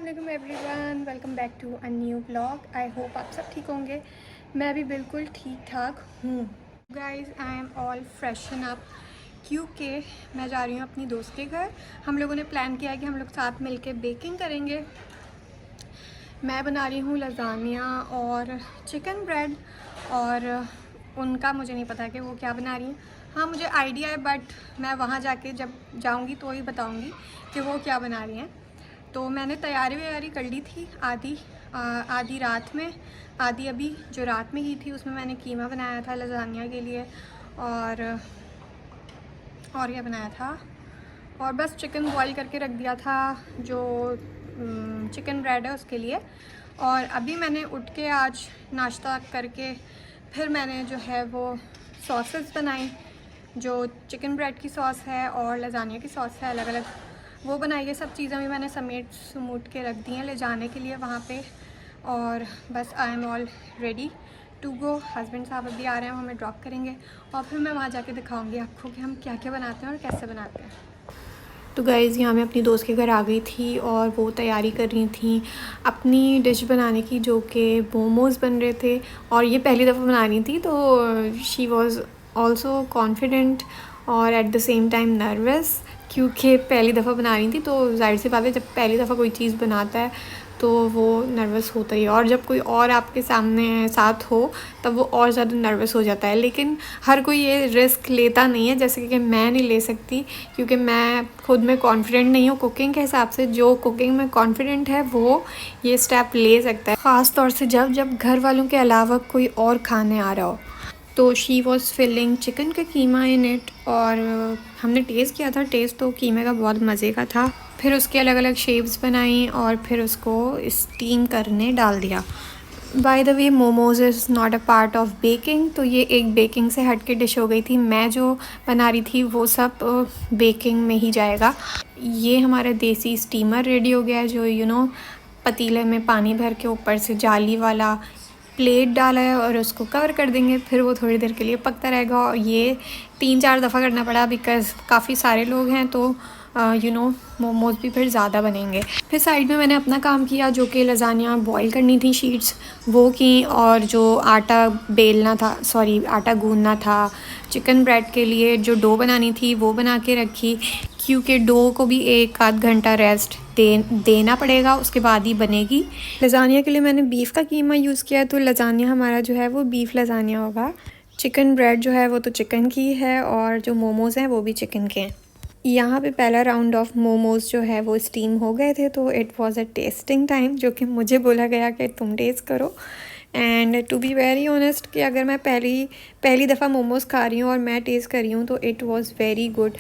अस्सलामुअलैकुम everyone, welcome back to a new vlog. I hope आप सब ठीक होंगे। मैं भी बिल्कुल ठीक ठाक हूँ। Guys, I am all freshen up क्योंकि मैं जा रही हूँ अपनी दोस्त के घर। हम लोगों ने प्लान किया है कि हम लोग साथ मिलके बेकिंग करेंगे। मैं बना रही हूँ लज़ानिया और चिकन ब्रेड, और उनका मुझे नहीं पता कि वो क्या बना रही हैं। हाँ, मुझे आइडिया है, बट मैं वहाँ जाके जब जाऊँगी तो ही बताऊँगी कि वो क्या बना रही हैं। तो मैंने तैयारी कर ली थी आधी रात में, आधी अभी जो रात में की थी उसमें मैंने कीमा बनाया था लज़ानिया के लिए, और क्या बनाया था, और बस चिकन बॉईल करके रख दिया था जो चिकन ब्रेड है उसके लिए। और अभी मैंने उठ के आज नाश्ता करके फिर मैंने जो है वो सॉसेस बनाई, जो चिकन ब्रेड की सॉस है और लज़ानिया की सॉस है, अलग अलग वो बनाई। ये सब चीज़ें भी मैंने समेट समूट के रख दी हैं ले जाने के लिए वहाँ पे। और बस I am all ready to go. Husband साहब अभी आ रहे हैं, वो हमें ड्रॉप करेंगे और फिर मैं वहाँ जाके दिखाऊंगी आपको कि हम क्या क्या बनाते हैं और कैसे बनाते हैं। तो गाइज़, यहाँ मैं अपनी दोस्त के घर आ गई थी और वो तैयारी कर रही थी अपनी डिश बनाने की, जो कि मोमोज़ बन रहे थे। और ये पहली दफ़ा बना रही थी, तो शी वॉज़ ऑल्सो कॉन्फिडेंट और at the same time nervous, क्योंकि पहली दफ़ा बना रही थी। तो जाहिर सी बात है, जब पहली दफ़ा कोई चीज़ बनाता है तो वो नर्वस होता ही है, और जब कोई और आपके सामने साथ हो तब वो और ज़्यादा नर्वस हो जाता है। लेकिन हर कोई ये रिस्क लेता नहीं है, जैसे कि मैं नहीं ले सकती, क्योंकि मैं खुद में कॉन्फिडेंट नहीं हूँ कुकिंग के हिसाब से। जो कुकिंग में कॉन्फिडेंट है वो ये स्टेप ले सकता है, ख़ास तौर से जब घर वालों के अलावा कोई और खाने आ रहा हो। तो शी वॉज़ फिलिंग चिकन का कीमा इन इट, और हमने टेस्ट किया था। टेस्ट तो कीमे का बहुत मज़े का था। फिर उसके अलग अलग शेप्स बनाई और फिर उसको स्टीम करने डाल दिया। By the way, momos is not a part of baking, तो ये एक बेकिंग से हट के डिश हो गई थी। मैं जो बना रही थी वो सब बेकिंग में ही जाएगा। ये हमारा देसी स्टीमर रेडी हो गया है, जो पतीले में पानी भर के ऊपर से जाली वाला प्लेट डाला है और उसको कवर कर देंगे, फिर वो थोड़ी देर के लिए पकता रहेगा। और ये 3-4 दफ़ा करना पड़ा बिकॉज़ काफ़ी सारे लोग हैं, तो मोमोज़ भी फिर ज़्यादा बनेंगे। फिर साइड में मैंने अपना काम किया, जो कि लज़ानिया बॉईल करनी थी, शीट्स वो की, और जो आटा गूंदना था चिकन ब्रेड के लिए, जो डो बनानी थी वो बना के रखी, क्योंकि डो को भी 1-आध घंटा रेस्ट देना पड़ेगा, उसके बाद ही बनेगी। लज़ानिया के लिए मैंने बीफ का कीमा यूज़ किया, तो लज़ानिया हमारा जो है वो बीफ लज़ानिया होगा। चिकन ब्रेड जो है वो तो चिकन की है, और जो मोमोज़ हैं वो भी चिकन के हैं। यहाँ पे पहला राउंड ऑफ मोमोज़ जो है वो स्टीम हो गए थे, तो it was a testing time, जो कि मुझे बोला गया कि तुम टेस्ट करो। And to be very honest, कि अगर मैं पहली दफ़ा मोमोज़ खा रही हूँ और मैं टेस्ट कर रही हूँ, तो इट वाज़ वेरी गुड।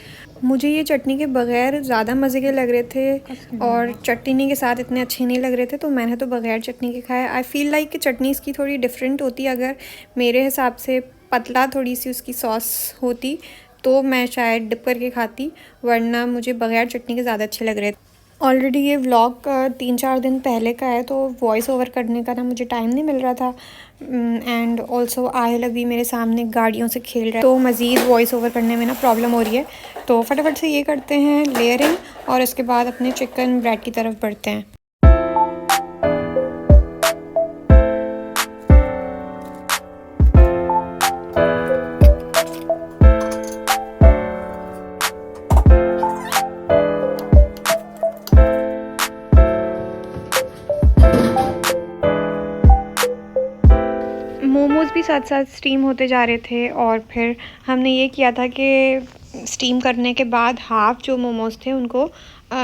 मुझे ये चटनी के बग़ैर ज़्यादा मज़े के लग रहे थे, और चटनी के साथ इतने अच्छे नहीं लग रहे थे, तो मैंने तो बग़ैर चटनी के खाया। आई फ़ील लाइक कि चटनी इसकी थोड़ी डिफरेंट होती, अगर मेरे हिसाब से पतला थोड़ी सी उसकी सॉस होती तो मैं शायद डिप करके खाती, वरना मुझे बग़ैर चटनी के ज़्यादा अच्छे लग रहे थे। ऑलरेडी ये व्लॉग 3-4 दिन पहले का है, तो वॉइस ओवर करने का ना मुझे टाइम नहीं मिल रहा था। एंड ऑल्सो आयल अभी मेरे सामने गाड़ियों से खेल रहा है, तो मज़ीद वॉइस ओवर करने में ना प्रॉब्लम हो रही है। तो फटाफट से ये करते हैं लेयरिंग, और उसके बाद अपने चिकन ब्रेड की तरफ बढ़ते हैं। मोमोज़ भी साथ साथ स्टीम होते जा रहे थे, और फिर हमने ये किया था कि स्टीम करने के बाद हाफ़ जो मोमोज़ थे उनको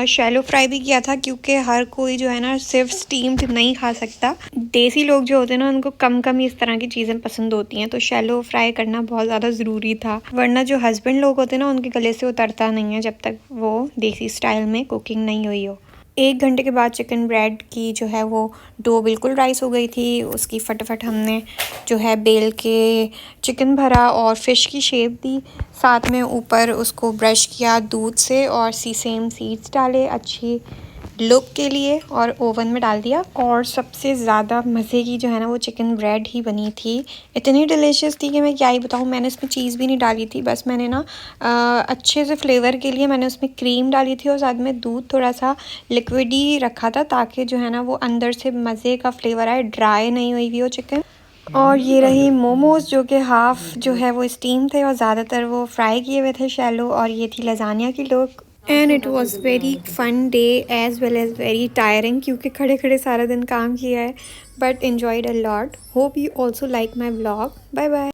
शैलो फ्राई भी किया था, क्योंकि हर कोई जो है ना सिर्फ स्टीम्ड नहीं खा सकता। देसी लोग जो होते हैं ना, उनको कम कम इस तरह की चीज़ें पसंद होती हैं, तो शैलो फ्राई करना बहुत ज़्यादा ज़रूरी था, वरना जो हस्बैंड लोग होते हैं ना, उनके गले से उतरता नहीं है जब तक वो देसी स्टाइल में कुकिंग नहीं हुई हो। 1 घंटे के बाद चिकन ब्रेड की जो है वो डो बिल्कुल राइस हो गई थी। उसकी फटाफट हमने जो है बेल के चिकन भरा और फ़िश की शेप दी, साथ में ऊपर उसको ब्रश किया दूध से और सीसेम सीड्स डाले अच्छी लुक के लिए और ओवन में डाल दिया। और सबसे ज़्यादा मज़े की जो है ना वो चिकन ब्रेड ही बनी थी। इतनी डिलीशियस थी कि मैं क्या ही बताऊँ। मैंने इसमें चीज़ भी नहीं डाली थी, बस मैंने ना अच्छे से फ्लेवर के लिए मैंने उसमें क्रीम डाली थी और साथ में दूध थोड़ा सा लिक्विड ही रखा था, ताकि जो है ना वो अंदर से मज़े का फ्लेवर आए, ड्राई नहीं हुई हुई वो चिकन। और ये रही मोमोज़, जो कि हाफ़ जो है वो स्टीम थे और ज़्यादातर वो फ्राई किए हुए थे शैलो। और ये थी लजानिया की look. And it was very fun day as well as very tiring, क्योंकि खड़े खड़े सारा दिन काम किया है, but enjoyed a lot. Hope you also like my vlog. Bye bye.